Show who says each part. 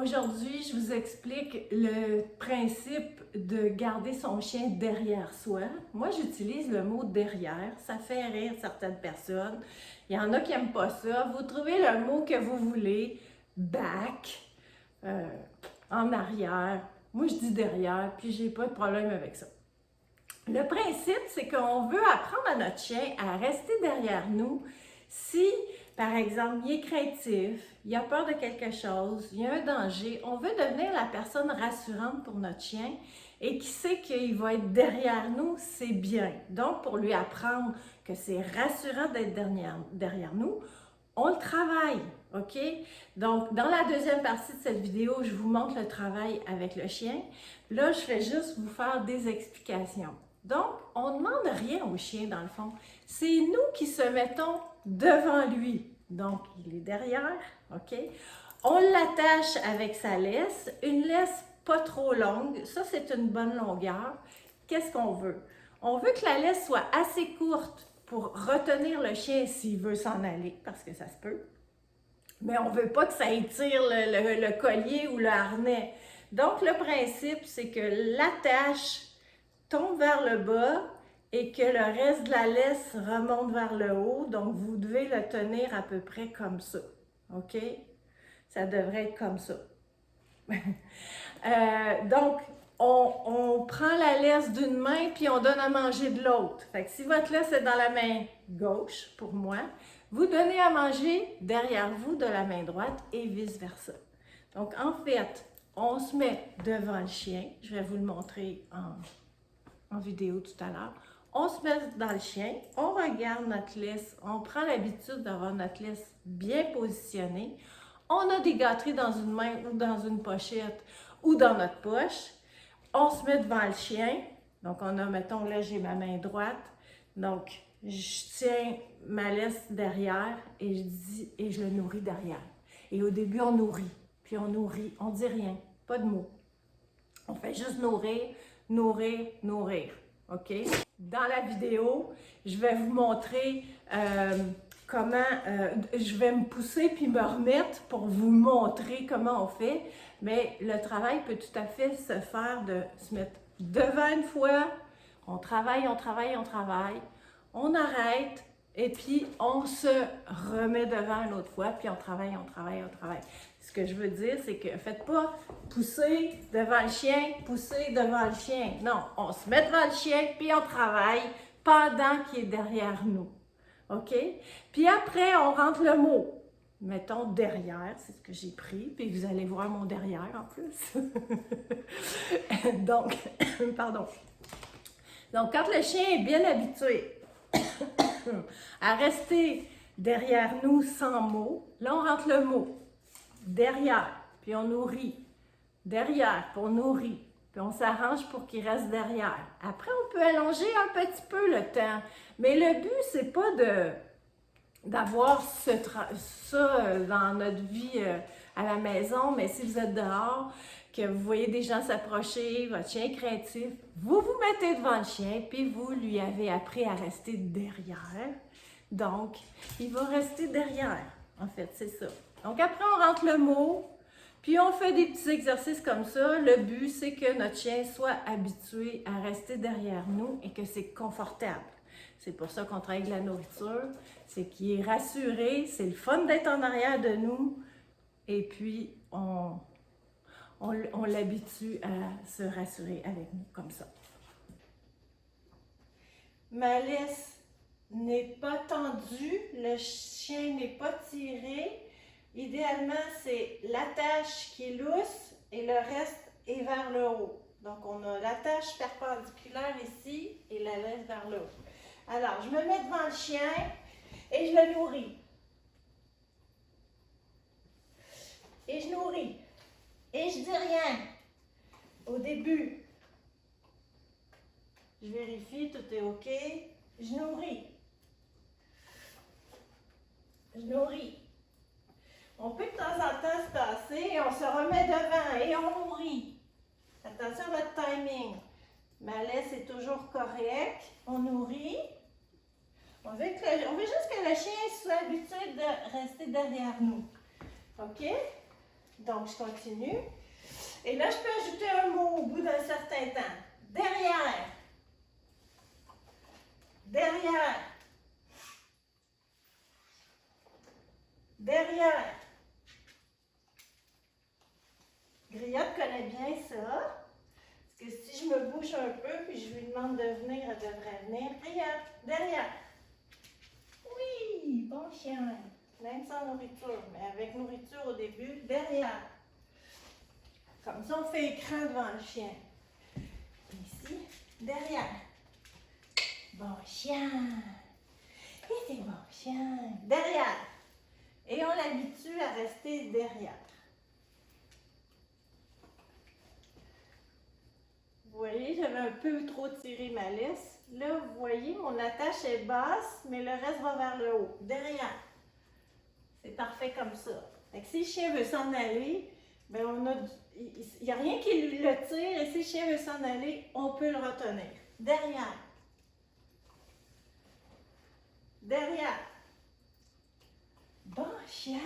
Speaker 1: Aujourd'hui, je vous explique le principe de garder son chien derrière soi. Moi, j'utilise le mot derrière. Ça fait rire certaines personnes. Il y en a qui n'aiment pas ça. Vous trouvez le mot que vous voulez. Back, en arrière. Moi, je dis derrière, puis j'ai pas de problème avec ça. Le principe, c'est qu'on veut apprendre à notre chien à rester derrière nous si, par exemple, il est craintif, il a peur de quelque chose, il y a un danger. On veut devenir la personne rassurante pour notre chien et qui sait qu'il va être derrière nous, c'est bien. Donc, pour lui apprendre que c'est rassurant d'être derrière nous, on le travaille, OK? Donc, dans la deuxième partie de cette vidéo, je vous montre le travail avec le chien. Là, je vais juste vous faire des explications. Donc, on ne demande rien au chien, dans le fond. C'est nous qui se mettons devant lui. Donc, il est derrière, OK? On l'attache avec sa laisse, une laisse pas trop longue. Ça, c'est une bonne longueur. Qu'est-ce qu'on veut? On veut que la laisse soit assez courte pour retenir le chien s'il veut s'en aller, parce que ça se peut. Mais on ne veut pas que ça étire le collier ou le harnais. Donc, le principe, c'est que l'attache tombe vers le bas et que le reste de la laisse remonte vers le haut. Donc, vous devez le tenir à peu près comme ça. OK? Ça devrait être comme ça. Donc, on prend la laisse d'une main puis on donne à manger de l'autre. Fait que si votre laisse est dans la main gauche, pour moi, vous donnez à manger derrière vous de la main droite et vice-versa. Donc, en fait, on se met devant le chien. Je vais vous le montrer en vidéo tout à l'heure. On se met dans le chien, on regarde notre laisse, on prend l'habitude d'avoir notre laisse bien positionnée. On a des gâteries dans une main ou dans une pochette ou dans notre poche. On se met devant le chien. Donc, on a, mettons, là, j'ai ma main droite. Donc, je tiens ma laisse derrière et je le nourris derrière. Et au début, on nourrit. Puis on nourrit, on dit rien, pas de mots. On fait juste nourrir, nourrir, nourrir. OK? Dans la vidéo, je vais vous montrer comment je vais me pousser puis me remettre pour vous montrer comment on fait. Mais le travail peut tout à fait se faire de se mettre devant une fois. On travaille, on travaille, on travaille. On arrête et puis on se remet devant une autre fois. Puis on travaille, on travaille, on travaille. Ce que je veux dire, c'est que faites pas pousser devant le chien, pousser devant le chien. Non, on se met devant le chien, puis on travaille pendant qu'il est derrière nous. OK? Puis après, on rentre le mot. Mettons derrière, c'est ce que j'ai pris, puis vous allez voir mon derrière en plus. Donc, pardon. Donc, quand le chien est bien habitué à rester derrière nous sans mot, là, on rentre le mot. Derrière, puis on nourrit. Derrière, puis on nourrit. Puis on s'arrange pour qu'il reste derrière. Après, on peut allonger un petit peu le temps. Mais le but, c'est pas d'avoir ça dans notre vie à la maison, mais si vous êtes dehors, que vous voyez des gens s'approcher, votre chien est craintif, vous vous mettez devant le chien, puis vous lui avez appris à rester derrière. Donc, il va rester derrière. En fait, c'est ça. Donc, après, on rentre le mot, puis on fait des petits exercices comme ça. Le but, c'est que notre chien soit habitué à rester derrière nous et que c'est confortable. C'est pour ça qu'on travaille avec la nourriture. C'est qu'il est rassuré. C'est le fun d'être en arrière de nous. Et puis, on l'habitue à se rassurer avec nous comme ça. Ma laisse n'est pas tendue. Le chien n'est pas tiré. Idéalement, c'est l'attache qui est lousse et le reste est vers le haut. Donc, on a l'attache perpendiculaire ici et la laisse vers le haut. Alors, je me mets devant le chien et je le nourris. Et je nourris. Et je dis rien. Au début, je vérifie, tout est OK. Je nourris. Je nourris. On peut de temps en temps se tasser et on se remet devant et on nourrit. Attention à votre timing. Ma laisse est toujours correcte. On nourrit. On veut juste que le chien soit habitué de rester derrière nous. OK? Donc, je continue. Et là, je peux ajouter un mot au bout d'un certain temps. Derrière. Derrière. Derrière. Griotte connaît bien ça. Parce que si je me bouge un peu, puis je lui demande de venir, elle devrait venir. Griotte. Derrière. Oui, bon chien. Même sans nourriture, mais avec nourriture au début, derrière. Comme ça, on fait écran devant le chien. Ici, derrière. Bon chien. Et c'est bon chien. Derrière. Et on l'habitue à rester derrière. Vous voyez, j'avais un peu trop tiré ma laisse. Là, vous voyez, mon attache est basse, mais le reste va vers le haut. Derrière. C'est parfait comme ça. Fait que si le chien veut s'en aller, ben il n'y a rien qui le tire, et si le chien veut s'en aller, on peut le retenir. Derrière. Derrière. Bon chien.